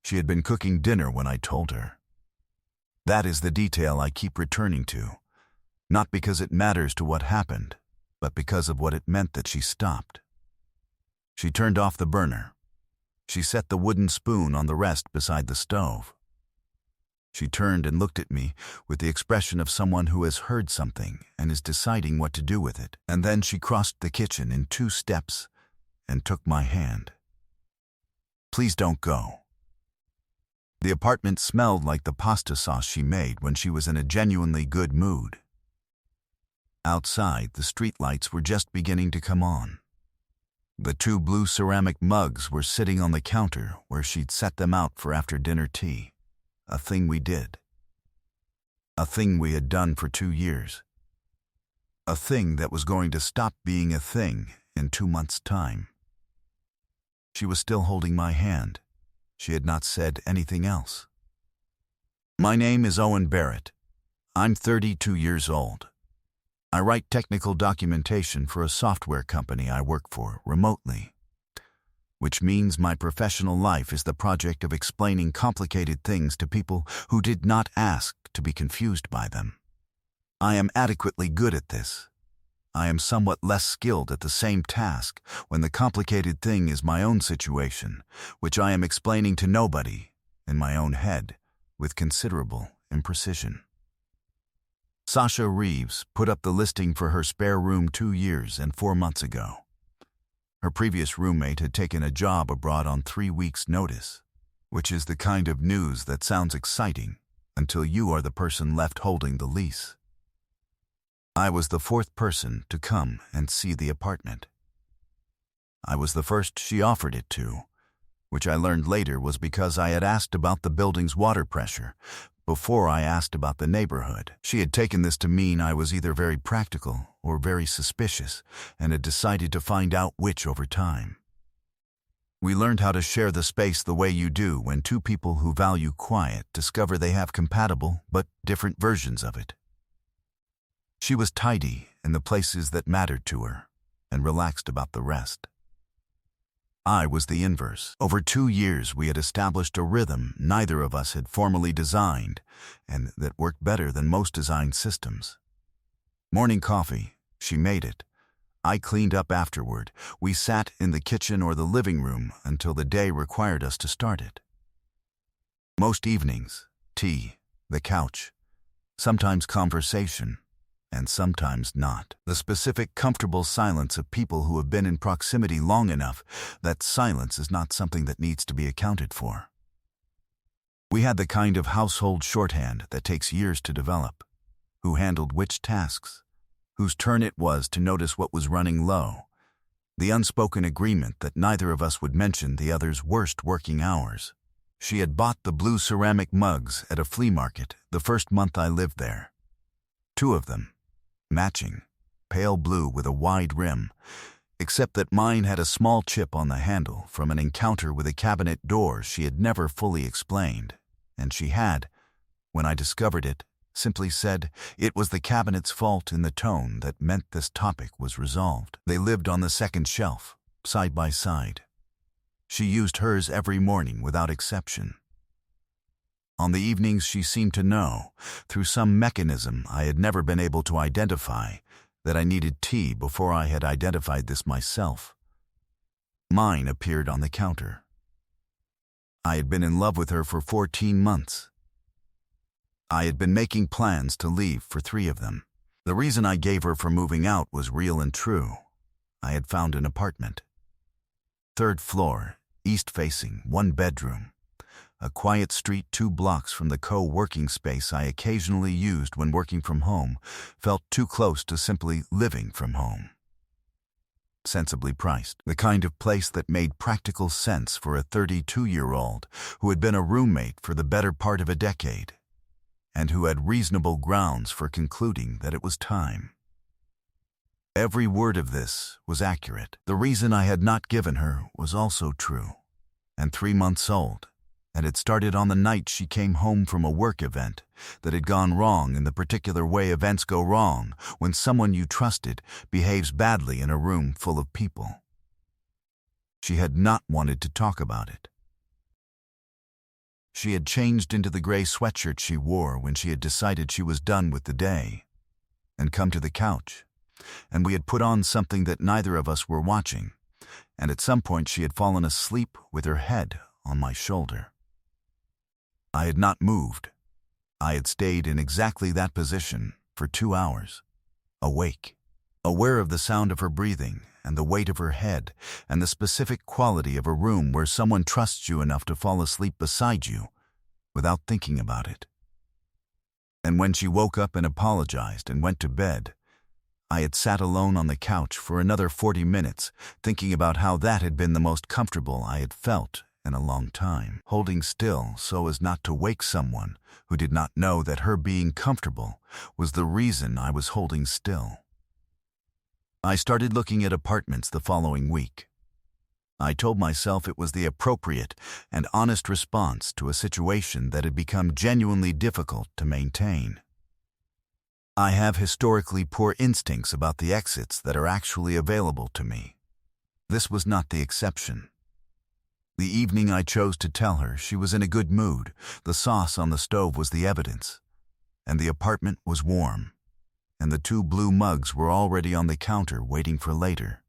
She had been cooking dinner when I told her. That is the detail I keep returning to, not because it matters to what happened, but because of what it meant that she stopped. She turned off the burner. She set the wooden spoon on the rest beside the stove. She turned and looked at me with the expression of someone who has heard something and is deciding what to do with it. And then she crossed the kitchen in 2 steps and took my hand. "Please don't go." The apartment smelled like the pasta sauce she made when she was in a genuinely good mood. Outside, the streetlights were just beginning to come on. The 2 blue ceramic mugs were sitting on the counter where she'd set them out for after-dinner tea. A thing we did. A thing we had done for 2 years. A thing that was going to stop being a thing in 2 months' time. She was still holding my hand. She had not said anything else. "My name is Owen Barrett. I'm 32 years old. I write technical documentation for a software company I work for remotely, which means my professional life is the project of explaining complicated things to people who did not ask to be confused by them. I am adequately good at this. I am somewhat less skilled at the same task when the complicated thing is my own situation, which I am explaining to nobody, in my own head, with considerable imprecision." Sasha Reeves put up the listing for her spare room 2 years and 4 months ago. Her previous roommate had taken a job abroad on 3 weeks' notice, which is the kind of news that sounds exciting until you are the person left holding the lease. I was the 4th person to come and see the apartment. I was the first she offered it to, which I learned later was because I had asked about the building's water pressure before I asked about the neighborhood. She had taken this to mean I was either very practical or very suspicious and had decided to find out which over time. We learned how to share the space the way you do when 2 people who value quiet discover they have compatible but different versions of it. She was tidy in the places that mattered to her and relaxed about the rest. I was the inverse. Over 2 years, we had established a rhythm neither of us had formally designed and that worked better than most design systems. Morning coffee, she made it. I cleaned up afterward. We sat in the kitchen or the living room until the day required us to start it. Most evenings, tea, the couch, sometimes conversation, and sometimes not. The specific, comfortable silence of people who have been in proximity long enough that silence is not something that needs to be accounted for. We had the kind of household shorthand that takes years to develop. Who handled which tasks? Whose turn it was to notice what was running low? The unspoken agreement that neither of us would mention the other's worst working hours. She had bought the blue ceramic mugs at a flea market the first month I lived there. 2 of them. Matching, pale blue with a wide rim, except that mine had a small chip on the handle from an encounter with a cabinet door she had never fully explained, and she had, when I discovered it, simply said it was the cabinet's fault in the tone that meant this topic was resolved. They lived on the 2nd shelf, side by side. She used hers every morning without exception. On the evenings she seemed to know, through some mechanism I had never been able to identify, that I needed tea before I had identified this myself. Mine appeared on the counter. I had been in love with her for 14 months. I had been making plans to leave for 3 of them. The reason I gave her for moving out was real and true. I had found an apartment. 3rd floor, east-facing, 1 bedroom. A quiet street 2 blocks from the co-working space I occasionally used when working from home felt too close to simply living from home. Sensibly priced, the kind of place that made practical sense for a 32-year-old who had been a roommate for the better part of a decade, and who had reasonable grounds for concluding that it was time. Every word of this was accurate. The reason I had not given her was also true, and 3 months old. And it started on the night she came home from a work event that had gone wrong in the particular way events go wrong when someone you trusted behaves badly in a room full of people. She had not wanted to talk about it. She had changed into the gray sweatshirt she wore when she had decided she was done with the day, and come to the couch, and we had put on something that neither of us were watching, and at some point she had fallen asleep with her head on my shoulder. I had not moved. I had stayed in exactly that position for 2 hours, awake, aware of the sound of her breathing and the weight of her head and the specific quality of a room where someone trusts you enough to fall asleep beside you without thinking about it. And when she woke up and apologized and went to bed, I had sat alone on the couch for another 40 minutes, thinking about how that had been the most comfortable I had felt in a long time, holding still so as not to wake someone who did not know that her being comfortable was the reason I was holding still. I started looking at apartments the following week. I told myself it was the appropriate and honest response to a situation that had become genuinely difficult to maintain. I have historically poor instincts about the exits that are actually available to me. This was not the exception. The evening I chose to tell her she was in a good mood, the sauce on the stove was the evidence, and the apartment was warm, and the 2 blue mugs were already on the counter waiting for later.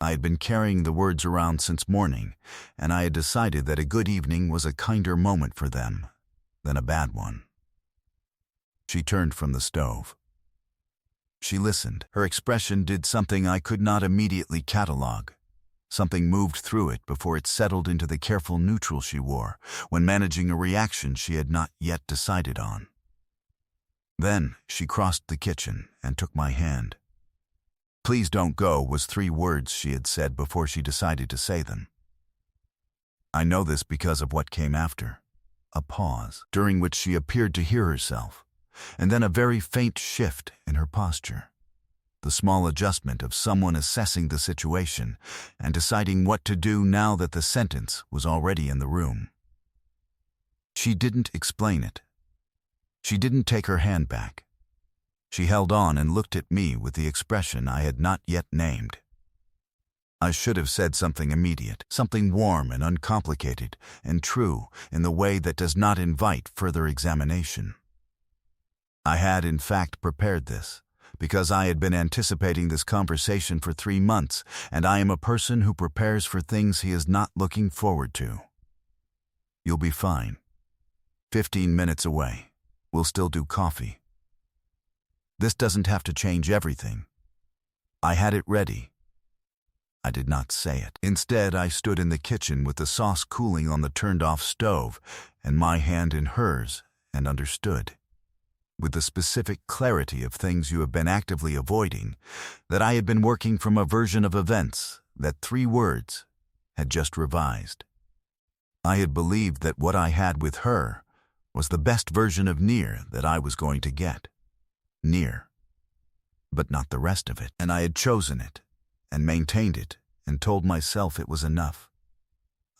I had been carrying the words around since morning, and I had decided that a good evening was a kinder moment for them than a bad one. She turned from the stove. She listened. Her expression did something I could not immediately catalog. Something moved through it before it settled into the careful neutral she wore when managing a reaction she had not yet decided on. Then she crossed the kitchen and took my hand. "Please don't go" was 3 words she had said before she decided to say them. I know this because of what came after. A pause, during which she appeared to hear herself, and then a very faint shift in her posture. The small adjustment of someone assessing the situation and deciding what to do now that the sentence was already in the room. She didn't explain it. She didn't take her hand back. She held on and looked at me with the expression I had not yet named. I should have said something immediate, something warm and uncomplicated and true in the way that does not invite further examination. I had in fact prepared this, because I had been anticipating this conversation for 3 months, and I am a person who prepares for things he is not looking forward to. "You'll be fine. 15 minutes away. We'll still do coffee. This doesn't have to change everything." I had it ready. I did not say it. Instead, I stood in the kitchen with the sauce cooling on the turned-off stove and my hand in hers and understood, with the specific clarity of things you have been actively avoiding, that I had been working from a version of events that 3 words had just revised. I had believed that what I had with her was the best version of near that I was going to get. Near, but not the rest of it. And I had chosen it and maintained it and told myself it was enough.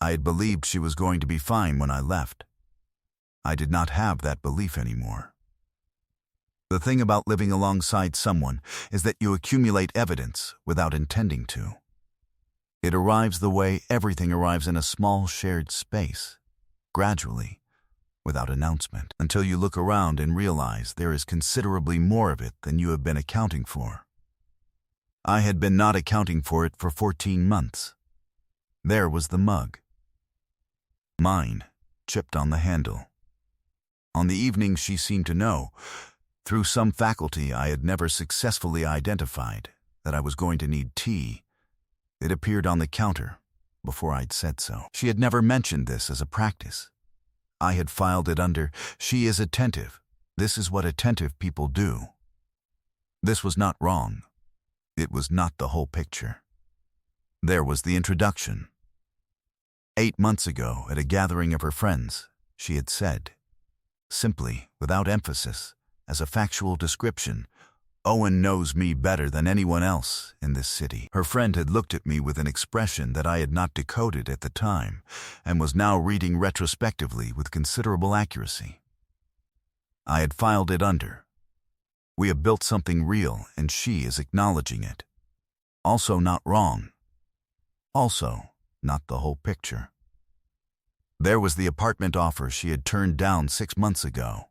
I had believed she was going to be fine when I left. I did not have that belief anymore. The thing about living alongside someone is that you accumulate evidence without intending to. It arrives the way everything arrives in a small shared space, gradually, without announcement, until you look around and realize there is considerably more of it than you have been accounting for. I had been not accounting for it for 14 months. There was the mug. Mine, chipped on the handle. On the evening she seemed to know, through some faculty I had never successfully identified, that I was going to need tea. It appeared on the counter before I'd said so. She had never mentioned this as a practice. I had filed it under, "She is attentive. This is what attentive people do." This was not wrong. It was not the whole picture. There was the introduction. 8 months ago, at a gathering of her friends, she had said, simply, without emphasis, as a factual description, "Owen knows me better than anyone else in this city." Her friend had looked at me with an expression that I had not decoded at the time, and was now reading retrospectively with considerable accuracy. I had filed it under, "We have built something real, and she is acknowledging it. Also not wrong. Also not the whole picture." There was the apartment offer she had turned down 6 months ago.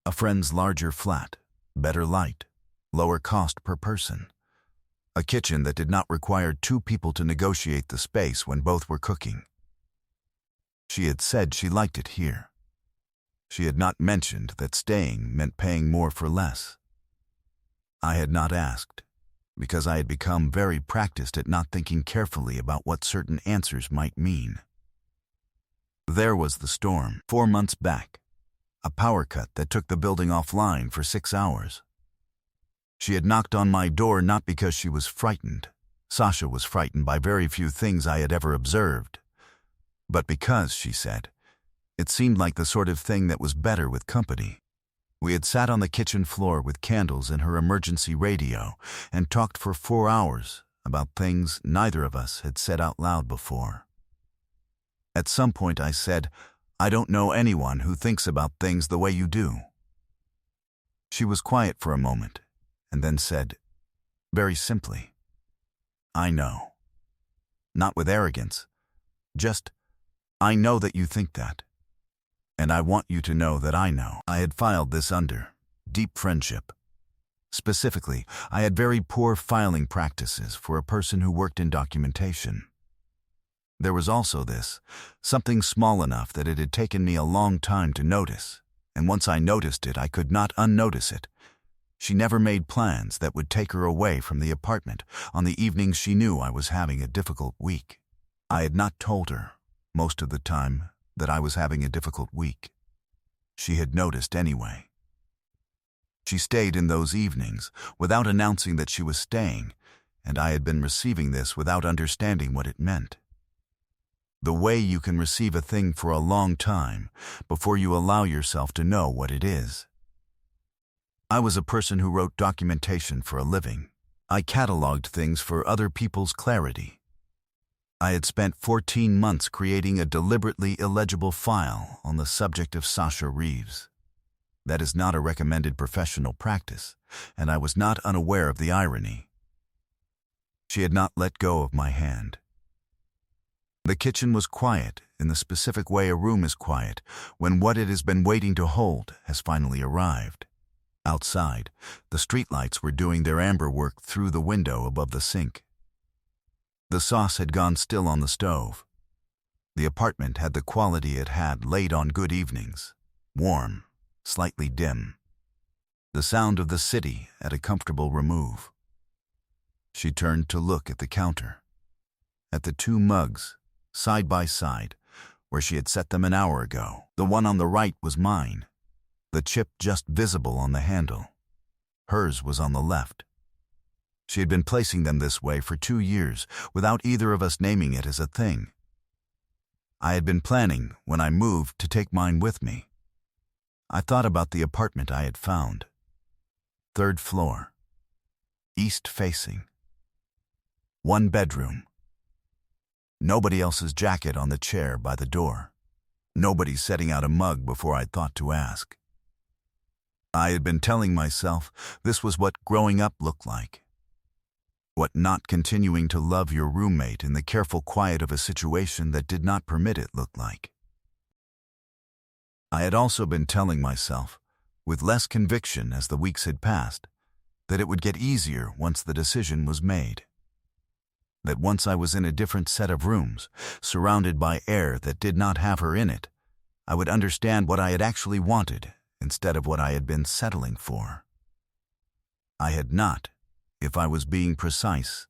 A friend's larger flat, better light, lower cost per person. A kitchen that did not require 2 people to negotiate the space when both were cooking. She had said she liked it here. She had not mentioned that staying meant paying more for less. I had not asked, because I had become very practiced at not thinking carefully about what certain answers might mean. There was the storm 4 months back, a power cut that took the building offline for 6 hours. She had knocked on my door not because she was frightened. Sasha was frightened by very few things I had ever observed. But because, she said, it seemed like the sort of thing that was better with company. We had sat on the kitchen floor with candles and her emergency radio and talked for 4 hours about things neither of us had said out loud before. At some point I said, I don't know anyone who thinks about things the way you do. She was quiet for a moment and then said, very simply, I know. Not with arrogance, just, I know that you think that. And I want you to know that I know. I had filed this under deep friendship. Specifically, I had very poor filing practices for a person who worked in documentation. There was also this, something small enough that it had taken me a long time to notice, and once I noticed it, I could not unnotice it. She never made plans that would take her away from the apartment on the evenings she knew I was having a difficult week. I had not told her, most of the time, that I was having a difficult week. She had noticed anyway. She stayed in those evenings without announcing that she was staying, and I had been receiving this without understanding what it meant. The way you can receive a thing for a long time before you allow yourself to know what it is. I was a person who wrote documentation for a living. I cataloged things for other people's clarity. I had spent 14 months creating a deliberately illegible file on the subject of Sasha Reeves. That is not a recommended professional practice, and I was not unaware of the irony. She had not let go of my hand. The kitchen was quiet in the specific way a room is quiet when what it has been waiting to hold has finally arrived. Outside, the streetlights were doing their amber work through the window above the sink. The sauce had gone still on the stove. The apartment had the quality it had late on good evenings, warm, slightly dim. The sound of the city at a comfortable remove. She turned to look at the counter, at the 2 mugs, side by side, where she had set them an hour ago. The one on the right was mine, the chip just visible on the handle. Hers was on the left. She had been placing them this way for 2 years without either of us naming it as a thing. I had been planning, when I moved, to take mine with me. I thought about the apartment I had found. 3rd floor. East facing. 1 bedroom. Nobody else's jacket on the chair by the door. Nobody setting out a mug before I'd thought to ask. I had been telling myself this was what growing up looked like. What not continuing to love your roommate in the careful quiet of a situation that did not permit it looked like. I had also been telling myself, with less conviction as the weeks had passed, that it would get easier once the decision was made. That once I was in a different set of rooms, surrounded by air that did not have her in it, I would understand what I had actually wanted instead of what I had been settling for. I had not, if I was being precise,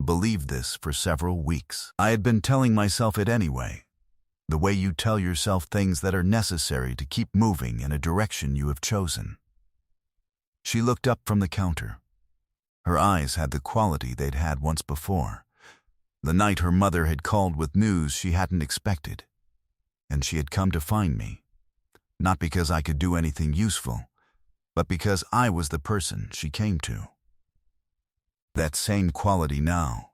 believed this for several weeks. I had been telling myself it anyway, the way you tell yourself things that are necessary to keep moving in a direction you have chosen. She looked up from the counter. Her eyes had the quality they'd had once before, the night her mother had called with news she hadn't expected, and she had come to find me, not because I could do anything useful, but because I was the person she came to. That same quality now.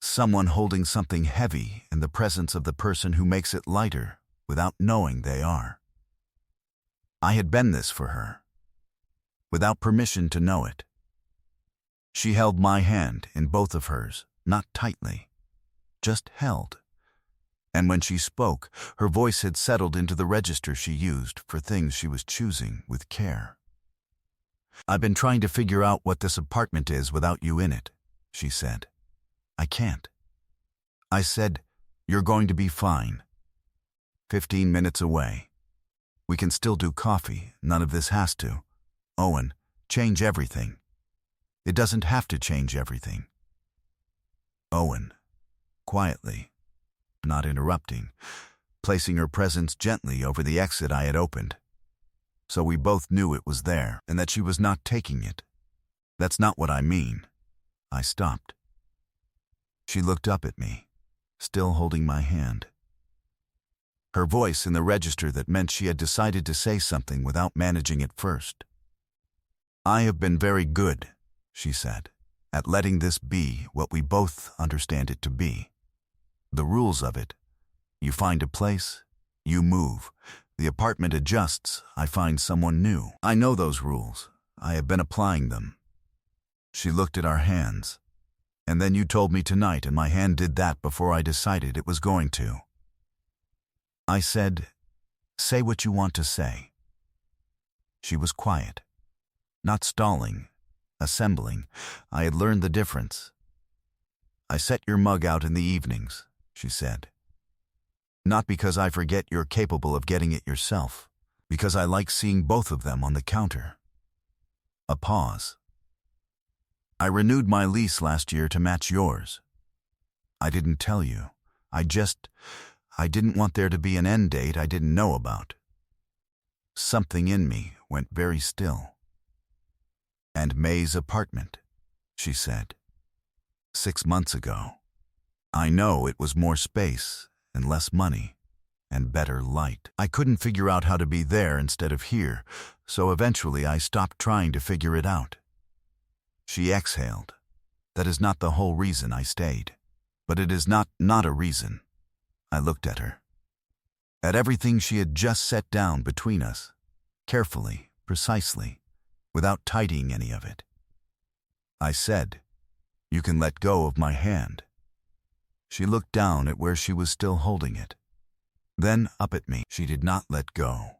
Someone holding something heavy in the presence of the person who makes it lighter without knowing they are. I had been this for her, without permission to know it. She held my hand in both of hers, not tightly, just held. And when she spoke, her voice had settled into the register she used for things she was choosing with care. "I've been trying to figure out what this apartment is without you in it," she said. "I can't." I said, "You're going to be fine. 15 minutes away. We can still do coffee. None of this has to. Owen, change everything. It doesn't have to change everything." Owen, quietly, not interrupting, placing her presence gently over the exit I had opened. So we both knew it was there and that she was not taking it. "That's not what I mean." I stopped. She looked up at me, still holding my hand. Her voice in the register that meant she had decided to say something without managing it first. "I have been very good," she said, "at letting this be what we both understand it to be. The rules of it: you find a place, you move, the apartment adjusts, I find someone new. I know those rules. I have been applying them." She looked at our hands. "And then you told me tonight, and my hand did that before I decided it was going to." I said, "Say what you want to say." She was quiet, not stalling, assembling. I had learned the difference. "I set your mug out in the evenings," she said. "Not because I forget you're capable of getting it yourself, because I like seeing both of them on the counter." A pause. "I renewed my lease last year to match yours. I didn't tell you. I didn't want there to be an end date I didn't know about." Something in me went very still. "And May's apartment," she said. 6 months ago. I know it was more space and less money and better light. I couldn't figure out how to be there instead of here, so eventually I stopped trying to figure it out." She exhaled. "That is not the whole reason I stayed. But it is not a reason." I looked at her. At everything she had just set down between us, carefully, precisely, without tidying any of it. I said, "You can let go of my hand." She looked down at where she was still holding it. Then up at me. She did not let go.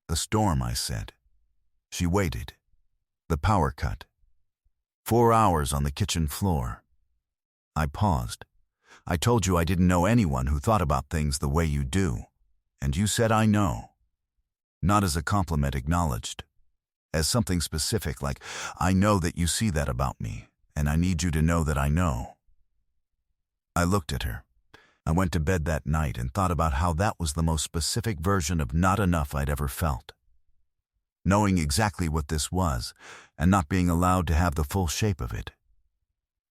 "The storm," I said. She waited. "The power cut. 4 hours on the kitchen floor." I paused. "I told you I didn't know anyone who thought about things the way you do. And you said I know." Not as a compliment acknowledged. As something specific, like, "I know that you see that about me, and I need you to know that I know." I looked at her. I went to bed that night and thought about how that was the most specific version of not enough I'd ever felt. Knowing exactly what this was, and not being allowed to have the full shape of it.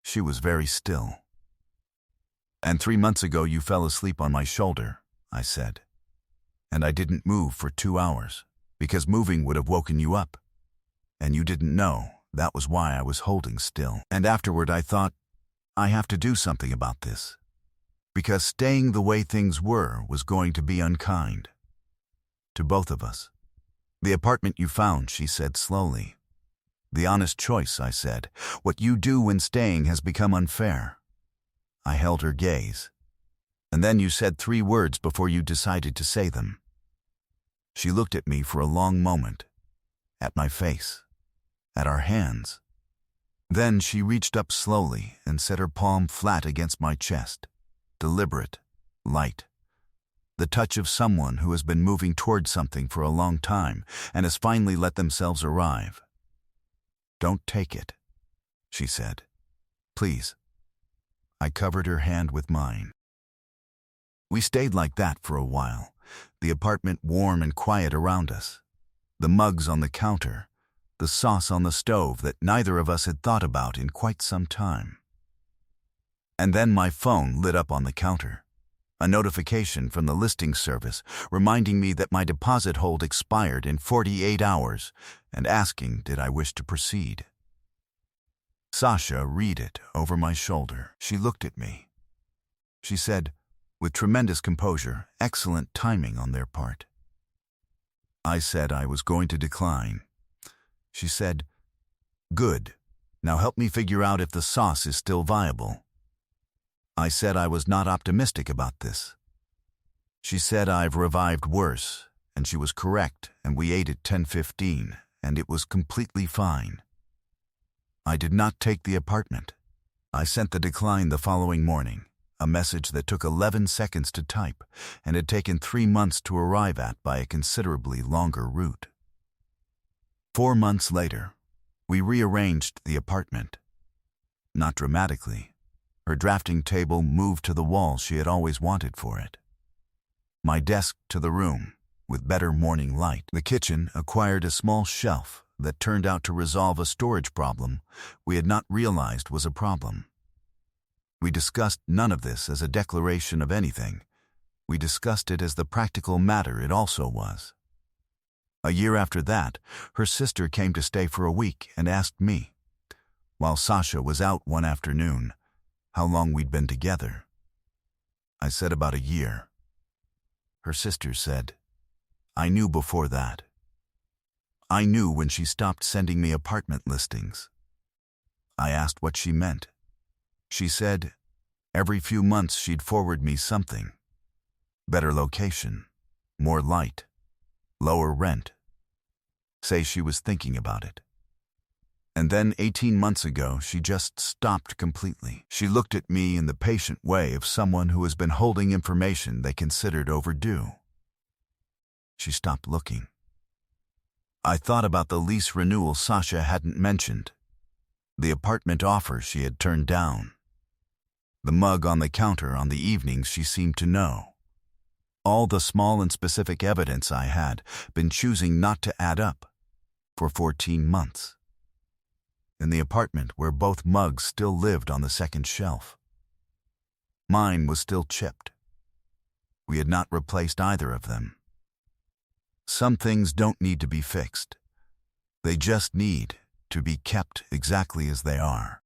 She was very still. "And 3 months ago you fell asleep on my shoulder," I said. "And I didn't move for 2 hours, because moving would have woken you up. And you didn't know, that was why I was holding still. And afterward I thought, I have to do something about this. Because staying the way things were was going to be unkind. To both of us." "The apartment you found," she said slowly. "The honest choice," I said. "What you do when staying has become unfair." I held her gaze. "And then you said 3 words before you decided to say them." She looked at me for a long moment, at my face, at our hands. Then she reached up slowly and set her palm flat against my chest, deliberate, light. The touch of someone who has been moving toward something for a long time and has finally let themselves arrive. "Don't take it," she said. "Please." I covered her hand with mine. We stayed like that for a while, the apartment warm and quiet around us, the mugs on the counter, the sauce on the stove that neither of us had thought about in quite some time. And then my phone lit up on the counter, a notification from the listing service reminding me that my deposit hold expired in 48 hours and asking did I wish to proceed. Sasha read it over my shoulder. She looked at me. She said, with tremendous composure, excellent timing on their part. I said I was going to decline. She said, "Good. Now help me figure out if the sauce is still viable." I said I was not optimistic about this. She said I've revived worse, and she was correct, and we ate at 10:15, and it was completely fine. I did not take the apartment. I sent the decline the following morning, a message that took 11 seconds to type and had taken 3 months to arrive at by a considerably longer route. 4 months later, we rearranged the apartment. Not dramatically. Her drafting table moved to the wall she had always wanted for it. My desk to the room, with better morning light. The kitchen acquired a small shelf that turned out to resolve a storage problem we had not realized was a problem. We discussed none of this as a declaration of anything. We discussed it as the practical matter it also was. A year after that, her sister came to stay for a week and asked me, while Sasha was out one afternoon, how long we'd been together. I said about a year. Her sister said, I knew before that. I knew when she stopped sending me apartment listings. I asked what she meant. She said, every few months she'd forward me something. Better location, more light, lower rent. Say she was thinking about it. And then 18 months ago, she just stopped completely. She looked at me in the patient way of someone who has been holding information they considered overdue. She stopped looking. I thought about the lease renewal Sasha hadn't mentioned, the apartment offer she had turned down, the mug on the counter on the evenings she seemed to know. All the small and specific evidence I had been choosing not to add up for 14 months. In the apartment where both mugs still lived on the second shelf. Mine was still chipped. We had not replaced either of them. Some things don't need to be fixed. They just need to be kept exactly as they are.